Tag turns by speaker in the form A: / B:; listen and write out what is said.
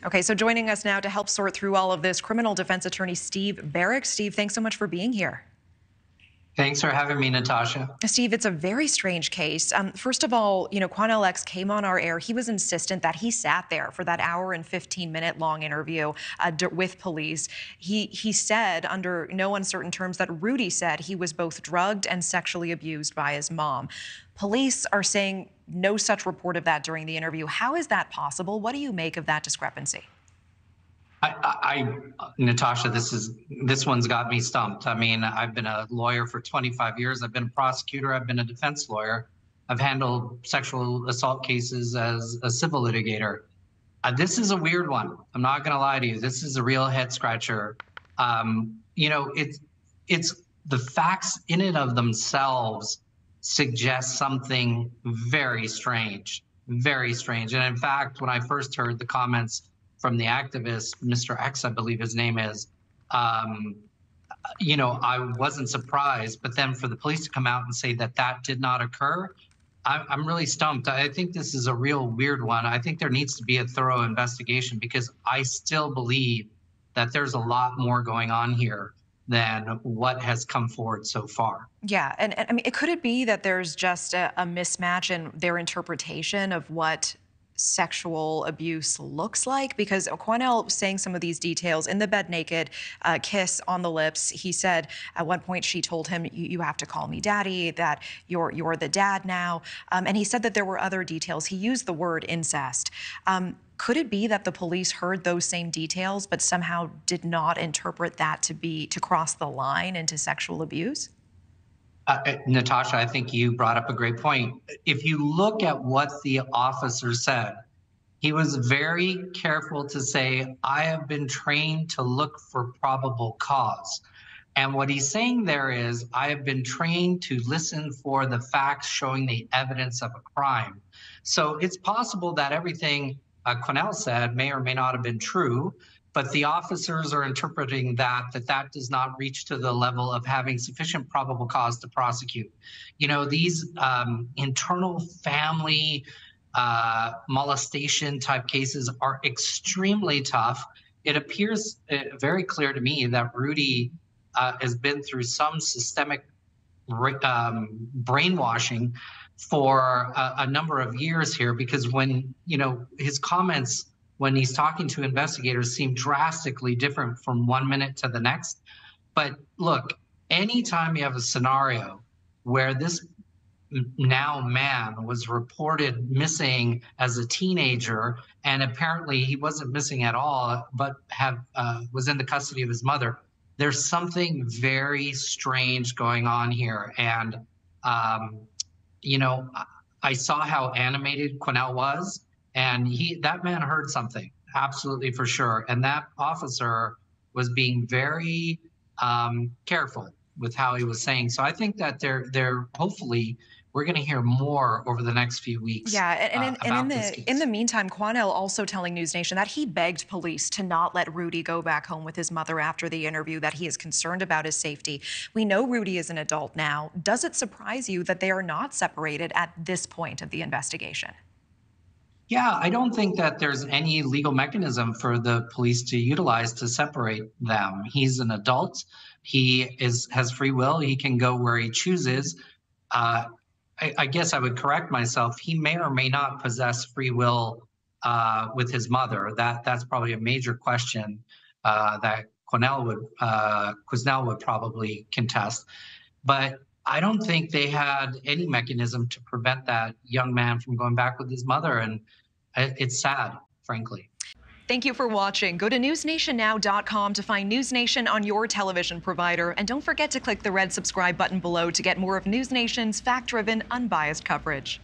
A: Okay, so joining us now to help sort through all of this, criminal defense attorney Steve Baric. Steve, thanks so much for being here.
B: Thanks for having me, Natasha.
A: Steve, it's a very strange case. First of all, Quanell X came on our air. He was insistent that he sat there for that hour and 15-minute long interview with police. He said, under no uncertain terms, that Rudy said he was both drugged and sexually abused by his mom. Police are saying no such report of that during the interview. How is that possible? What do you make of that discrepancy?
B: Natasha, this one's got me stumped. I mean, I've been a lawyer for 25 years. I've been a prosecutor. I've been a defense lawyer. I've handled sexual assault cases as a civil litigator. This is a weird one. I'm not going to lie to you. This is a real head scratcher. It's the facts in and of themselves suggest something very strange, very strange. And in fact, when I first heard the comments from the activist, Mr. X, I believe his name is, I wasn't surprised. But then for the police to come out and say that that did not occur, I'm really stumped. I think this is a real weird one. I think there needs to be a thorough investigation because I still believe that there's a lot more going on here than what has come forward so far.
A: Yeah, and I mean, could it be that there's just a mismatch in their interpretation of what sexual abuse looks like? Because Quanell saying some of these details in the bed naked, kiss on the lips. He said at one point she told him, you have to call me daddy, that you're the dad now. And he said that there were other details. He used the word incest. Could it be that the police heard those same details but somehow did not interpret that to cross the line into sexual abuse?
B: Natasha, I think you brought up a great point. If you look at what the officer said, he was very careful to say, I have been trained to look for probable cause. And what he's saying there is, I have been trained to listen for the facts showing the evidence of a crime. So it's possible that everything Quanell said may or may not have been true, but the officers are interpreting that does not reach to the level of having sufficient probable cause to prosecute. These internal family molestation type cases are extremely tough. It appears very clear to me that Rudy has been through some systemic brainwashing for a number of years here, because when, his comments when he's talking to investigators seem drastically different from 1 minute to the next. But look, anytime you have a scenario where this now man was reported missing as a teenager, and apparently he wasn't missing at all, but was in the custody of his mother, there's something very strange going on here. And, I saw how animated Quanell was. And that man heard something, absolutely for sure. And that officer was being very careful with how he was saying. So I think that they're hopefully we're going to hear more over the next few weeks.
A: Yeah, and in the meantime, Quanell also telling NewsNation that he begged police to not let Rudy go back home with his mother after the interview, that he is concerned about his safety. We know Rudy is an adult now. Does it surprise you that they are not separated at this point of the investigation?
B: Yeah, I don't think that there's any legal mechanism for the police to utilize to separate them. He's an adult. He has free will. He can go where he chooses. I guess I would correct myself. He may or may not possess free will with his mother. That's probably a major question that Quanell would probably contest. But I don't think they had any mechanism to prevent that young man from going back with his mother. And it's sad, frankly.
A: Thank you for watching. Go to newsnationnow.com to find NewsNation on your television provider. And don't forget to click the red subscribe button below to get more of NewsNation's fact-driven, unbiased coverage.